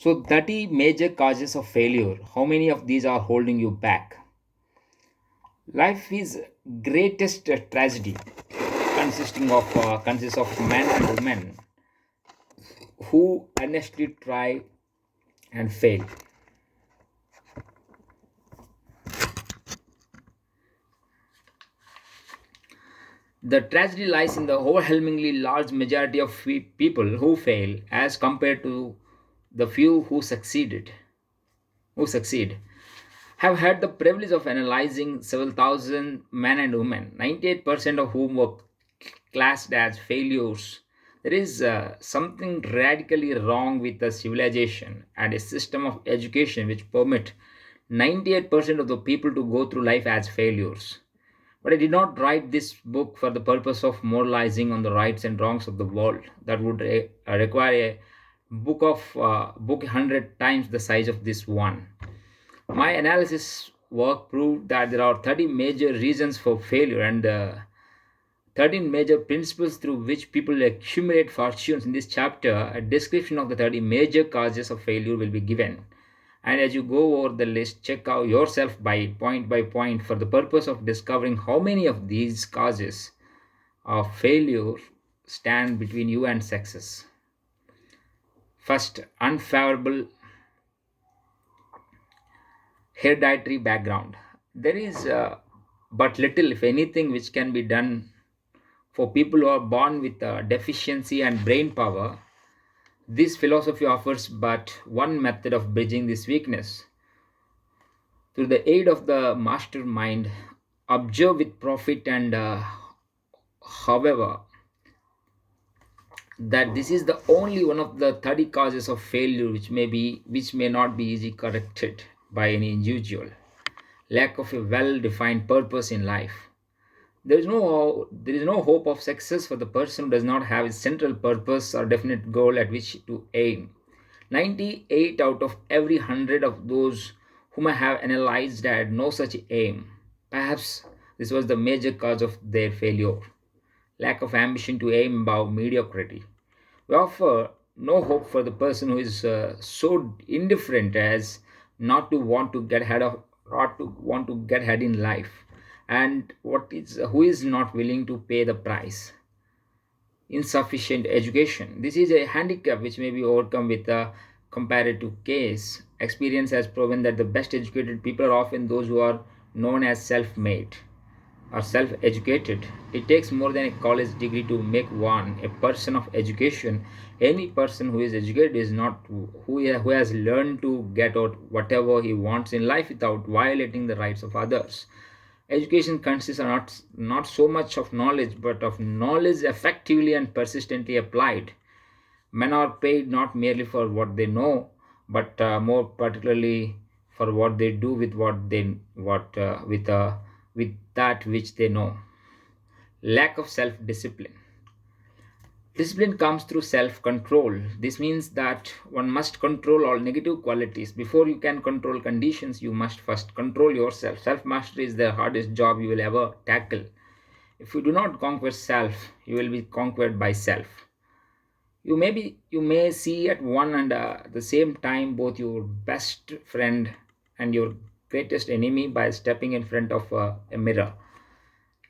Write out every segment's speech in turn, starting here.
So, 30 major causes of failure. How many of these are holding you back? Life is greatest tragedy, consists of men and women who honestly try and fail. The tragedy lies in the overwhelmingly large majority of people who fail as compared to the few who succeed. Have had the privilege of analyzing several thousand men and women, 98% of whom were classed as failures. There is something radically wrong with the civilization and a system of education which permit 98% of the people to go through life as failures. But I did not write this book for the purpose of moralizing on the rights and wrongs of the world. That would require a book 100 times the size of this one. My analysis work proved that there are 30 major reasons for failure and 13 major principles through which people accumulate fortunes. In this chapter, a description of the 30 major causes of failure will be given. And as you go over the list, check out yourself by point for the purpose of discovering how many of these causes of failure stand between you and success. First, unfavorable hereditary background. There is but little, if anything, which can be done for people who are born with deficiency and brain power. This philosophy offers but one method of bridging this weakness. Through the aid of the mastermind, observe with profit and however, that this is the only one of the 30 causes of failure which may not be easily corrected by any individual. Lack of a well-defined purpose in life. There is no hope of success for the person who does not have a central purpose or definite goal at which to aim. 98 out of every 100 of those whom I have analyzed had no such aim. Perhaps this was the major cause of their failure. Lack of ambition to aim above mediocrity. We offer no hope for the person who is so indifferent as not to want to get ahead of not to want to get ahead in life, and what is who is not willing to pay the price. Insufficient education. This is a handicap which may be overcome with a comparative case. Experience has proven that the best educated people are often those who are known as self-made or self-educated. It takes more than a college degree to make one a person of education. Any person who is educated is not who has learned to get out whatever he wants in life without violating the rights of others. Education consists of not so much of knowledge but of knowledge effectively and persistently applied. Men are paid not merely for what they know, but more particularly for what they do with with that which they know. Lack of self-discipline. Discipline comes through self-control. This means that one must control all negative qualities. Before you can control conditions, you must first control yourself. Self-mastery is the hardest job you will ever tackle. If you do not conquer self, you will be conquered by self. You may see at one and the same time both your best friend and your greatest enemy by stepping in front of a mirror.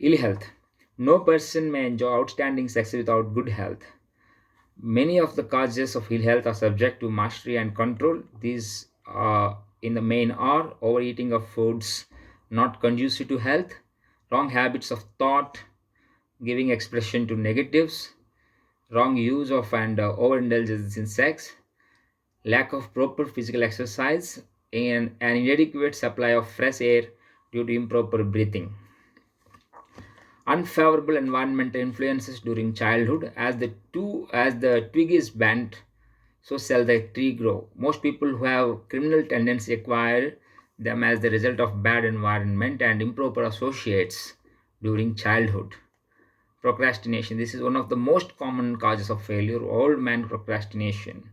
Ill health. No person may enjoy outstanding success without good health. Many of the causes of ill health are subject to mastery and control. These in the main are overeating of foods not conducive to health, wrong habits of thought, giving expression to negatives, wrong use of and overindulgence in sex, lack of proper physical exercise, and an inadequate supply of fresh air due to improper breathing. Unfavorable environmental influences during childhood. As the twig is bent, so shall the tree grow. Most people who have criminal tendency acquire them as the result of bad environment and improper associates during childhood. Procrastination. This is one of the most common causes of failure. Old man procrastination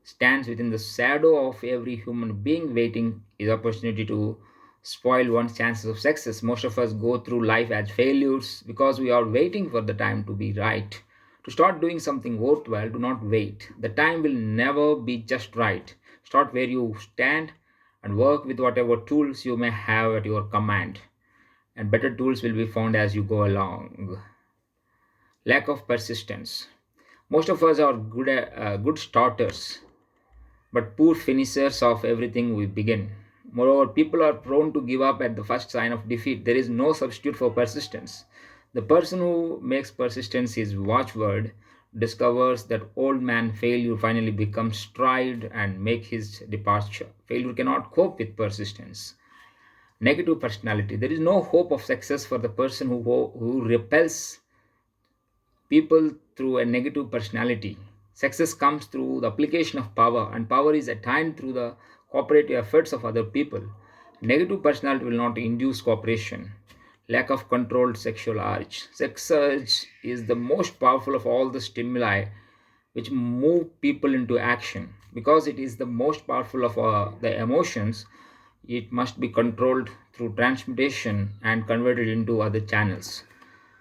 stands within the shadow of every human being waiting his opportunity to spoil one's chances of success. Most of us go through life as failures because we are waiting for the time to be right To start doing something worthwhile, do not wait. The time will never be just right. Start where you stand and work with whatever tools you may have at your command. And better tools will be found as you go along. Lack of persistence. Most of us are good starters, but poor finishers of everything we begin. Moreover, people are prone to give up at the first sign of defeat. There is no substitute for persistence. The person who makes persistence his watchword discovers that old man failure finally becomes stride and make his departure. Failure cannot cope with persistence. Negative personality. There is no hope of success for the person who repels people through a negative personality. Success comes through the application of power, and power is attained through the cooperative efforts of other people. Negative personality will not induce cooperation. Lack of controlled sexual urge. Sex urge is the most powerful of all the stimuli which move people into action. Because it is the most powerful of the emotions, it must be controlled through transmutation and converted into other channels.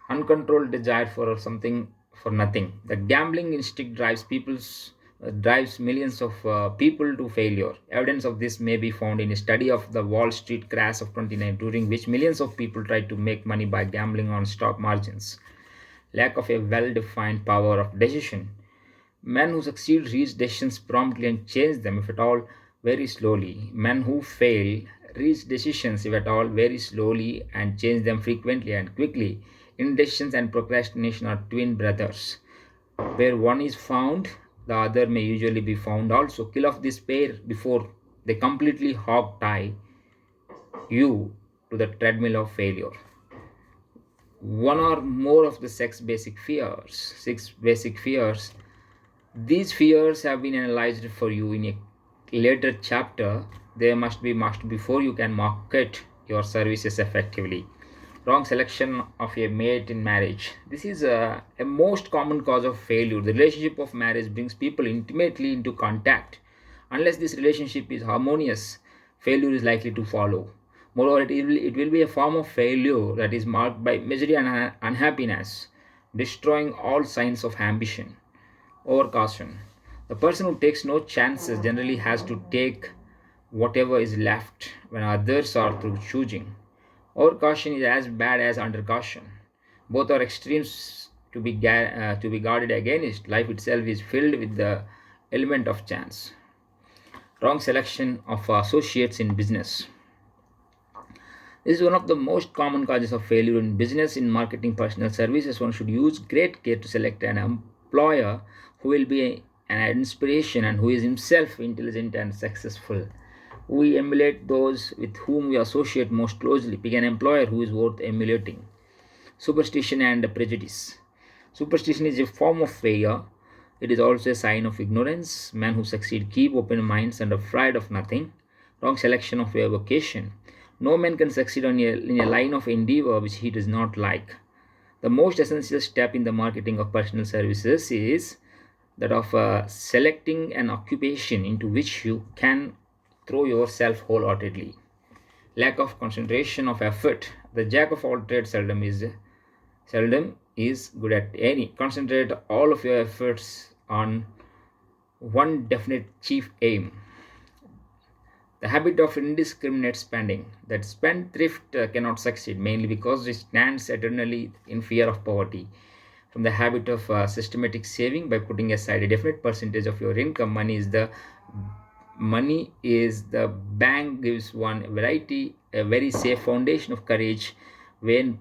Uncontrolled desire for something for nothing. The gambling instinct drives millions of people to failure. Evidence of this may be found in a study of the Wall Street crash of 29, during which millions of people tried to make money by gambling on stock margins. Lack of a well-defined power of decision. Men who succeed reach decisions promptly and change them, if at all, very slowly. Men who fail reach decisions, if at all, very slowly and change them frequently and quickly. Indecision and procrastination are twin brothers. Where one is found, the other may usually be found also. Kill off this pair before they completely hog tie you to the treadmill of failure. One or more of the six basic fears. These fears have been analyzed for you in a later chapter. They must be mastered before you can market your services effectively. Wrong selection of a mate in marriage. This is a most common cause of failure. The relationship of marriage brings people intimately into contact. Unless this relationship is harmonious, failure is likely to follow. Moreover, it will be a form of failure that is marked by misery and unhappiness, destroying all signs of ambition. Overcaution. The person who takes no chances generally has to take whatever is left when others are through choosing. Overcaution is as bad as undercaution. Both are extremes to be guarded against. Life itself is filled with the element of chance. Wrong selection of associates in business. This is one of the most common causes of failure in business. In marketing personal services, one should use great care to select an employer who will be an inspiration and who is himself intelligent and successful. We emulate those with whom we associate most closely. Pick an employer who is worth emulating. Superstition and prejudice. Superstition is a form of fear. It is also a sign of ignorance. Men who succeed keep open minds and are afraid of nothing. Wrong selection of a vocation. No man can succeed in a line of endeavor which he does not like. The most essential step in the marketing of personal services is that of selecting an occupation into which you can throw yourself wholeheartedly. Lack of concentration of effort. The jack of all trades seldom is good at any. Concentrate all of your efforts on one definite chief aim. The habit of indiscriminate spending. That spendthrift cannot succeed, mainly because it stands eternally in fear of poverty. From the habit of systematic saving by putting aside a definite percentage of your income, money is the bank gives one a very safe foundation of courage. When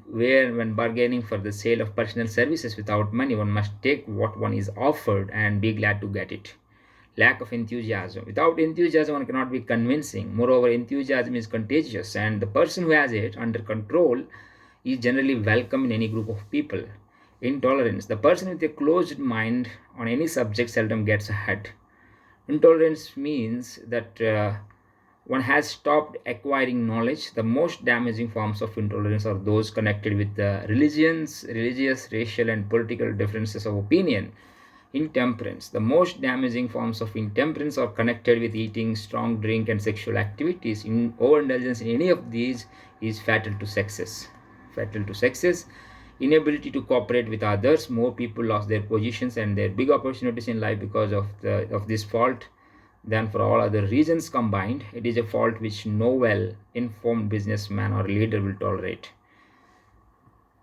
bargaining for the sale of personal services without money, one must take what one is offered and be glad to get it. Lack of enthusiasm. Without enthusiasm, one cannot be convincing. Moreover, enthusiasm is contagious, and the person who has it under control is generally welcome in any group of people. Intolerance. The person with a closed mind on any subject seldom gets ahead. Intolerance means that one has stopped acquiring knowledge. The most damaging forms of intolerance are those connected with religious, racial, and political differences of opinion. Intemperance. The most damaging forms of intemperance are connected with eating, strong drink, and sexual activities. Overindulgence in any of these is fatal to success. inability to cooperate with others. More people lost their positions and their big opportunities in life because of this fault than for all other reasons combined. It is a fault which no well informed businessman or leader will tolerate.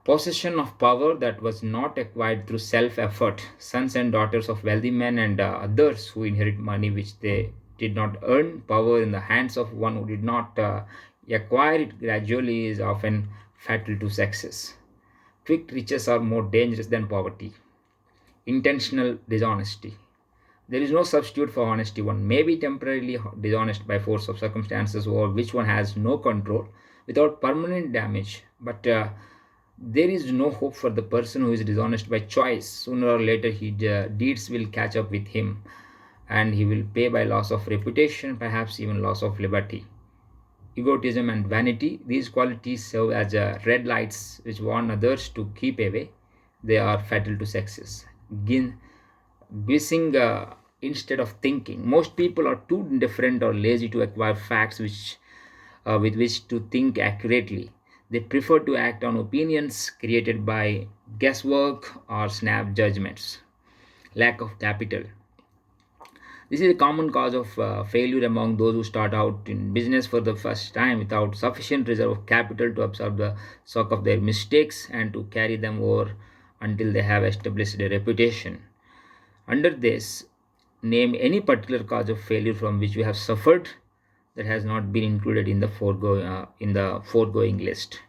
Possession of power that was not acquired through self effort. Sons and daughters of wealthy men and others who inherit money which they did not earn, power in the hands of one who did not acquire it gradually, is often fatal to success. Quick riches are more dangerous than poverty. Intentional dishonesty. There is no substitute for honesty. One may be temporarily dishonest by force of circumstances over which one has no control without permanent damage, but there is no hope for the person who is dishonest by choice. Sooner or later, his deeds will catch up with him and he will pay by loss of reputation, perhaps even loss of liberty. Egotism and vanity, these qualities serve as red lights which warn others to keep away. They are fatal to success. Guessing instead of thinking. Most people are too indifferent or lazy to acquire facts with which to think accurately. They prefer to act on opinions created by guesswork or snap judgments. Lack of capital. This is a common cause of failure among those who start out in business for the first time without sufficient reserve of capital to absorb the shock of their mistakes and to carry them over until they have established a reputation. Under this, name any particular cause of failure from which you have suffered that has not been included in the foregoing list.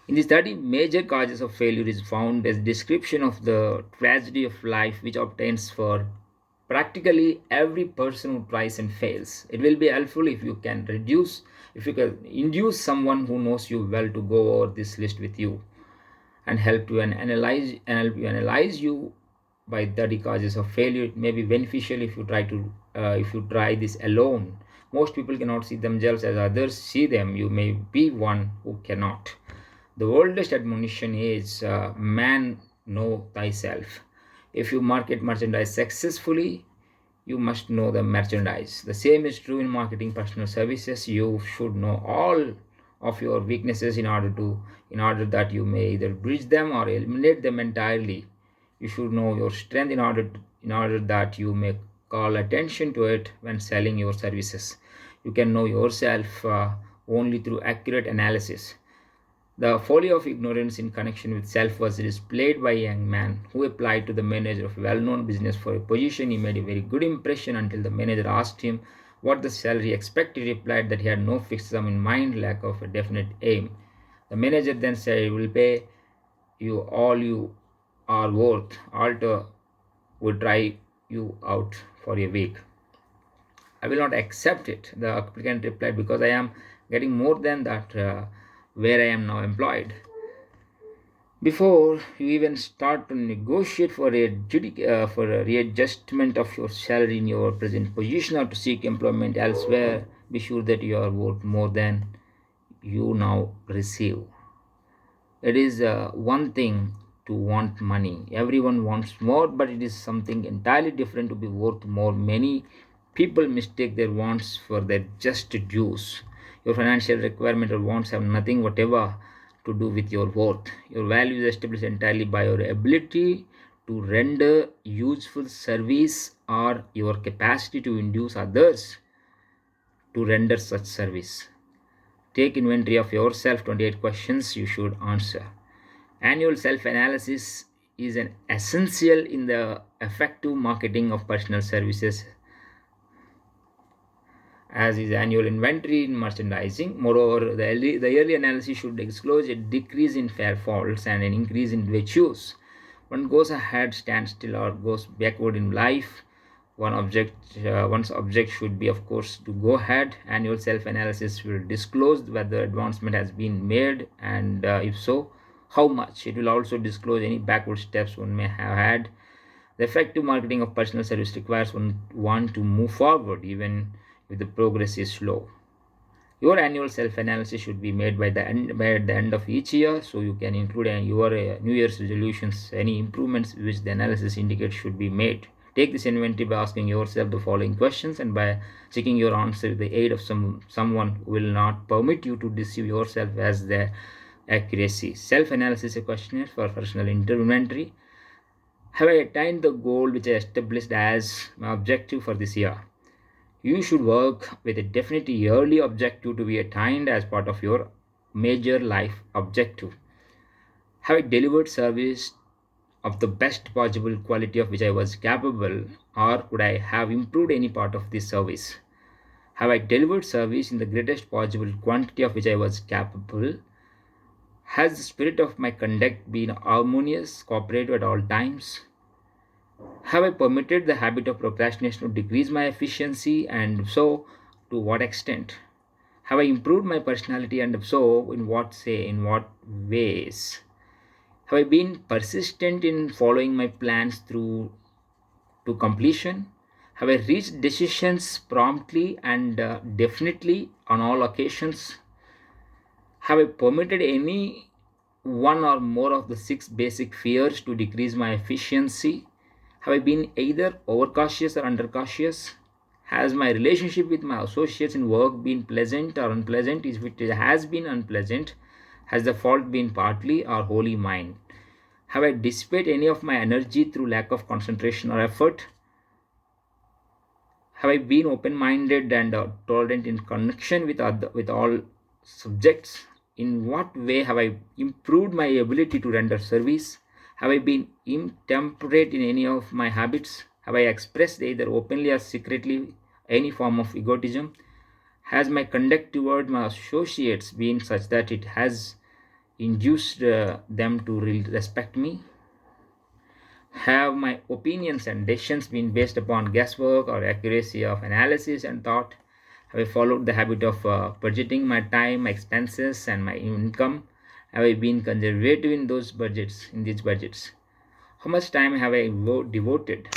In these 30 major causes of failure is found a description of the tragedy of life which obtains for practically every person who tries and fails. It will be helpful if you can induce someone who knows you well to go over this list with you and help you analyze you by 30 causes of failure. It may be beneficial if you try this alone. Most people cannot see themselves as others see them. You may be one who cannot. The oldest admonition is man, know thyself. If you market merchandise successfully, you must know the merchandise. The same is true in marketing personal services. You should know all of your weaknesses in order that you may either bridge them or eliminate them entirely. You should know your strength in order that you may call attention to it when selling your services. You can know yourself only through accurate analysis. The folly of ignorance in connection with self was displayed by a young man who applied to the manager of a well-known business for a position. He made a very good impression until the manager asked him what the salary expected. He replied that he had no fixed sum in mind, lack of a definite aim. The manager then said, "He will pay you all you are worth. Alter would try you out for a week." "I will not accept it," the applicant replied, "because I am getting more than that where I am now employed." Before you even start to negotiate for a readjustment of your salary in your present position or to seek employment elsewhere, be sure that you are worth more than you now receive. It is one thing to want money. Everyone wants more, but it is something entirely different to be worth more. Many people mistake their wants for their just dues. Your financial requirement or wants have nothing whatever to do with your worth. Your value is established entirely by your ability to render useful service or your capacity to induce others to render such service. Take inventory of yourself. 28 questions you should answer. Annual self-analysis is an essential in the effective marketing of personal services, as is annual inventory in merchandising. Moreover, the yearly analysis should disclose a decrease in fair faults and an increase in virtues. One goes ahead, stands still, or goes backward in life. One's object should be, of course, to go ahead. Annual self-analysis will disclose whether advancement has been made, and if so, how much. It will also disclose any backward steps one may have had. The effective marketing of personal service requires one to move forward even if the progress is slow. Your annual self-analysis should be made at the end of each year, so you can include your New Year's resolutions. Any improvements which the analysis indicates should be made. Take this inventory by asking yourself the following questions and by seeking your answer with the aid of someone who will not permit you to deceive yourself, as Accuracy. Self-analysis questionnaire for personal inventory. Have I attained the goal which I established as my objective for this year? You should work with a definite yearly objective to be attained as part of your major life objective. Have I delivered service of the best possible quality of which I was capable, or could I have improved any part of this service? Have I delivered service in the greatest possible quantity of which I was capable? Has the spirit of my conduct been harmonious, cooperative at all times? Have I permitted the habit of procrastination to decrease my efficiency, and if so, to what extent? Have I improved my personality, and if so, in what ways? Have I been persistent in following my plans through to completion? Have I reached decisions promptly and definitely on all occasions? Have I permitted any one or more of the six basic fears to decrease my efficiency? Have I been either overcautious or undercautious? Has my relationship with my associates in work been pleasant or unpleasant? If it has been unpleasant, has the fault been partly or wholly mine? Have I dissipated any of my energy through lack of concentration or effort? Have I been open-minded and tolerant in connection with all subjects? In what way have I improved my ability to render service? Have I been intemperate in any of my habits? Have I expressed either openly or secretly any form of egotism? Has my conduct toward my associates been such that it has induced them to respect me? Have my opinions and decisions been based upon guesswork or accuracy of analysis and thought? Have I followed the habit of budgeting my time, my expenses, and my income? Have I been conservative in these budgets? How much time have I devoted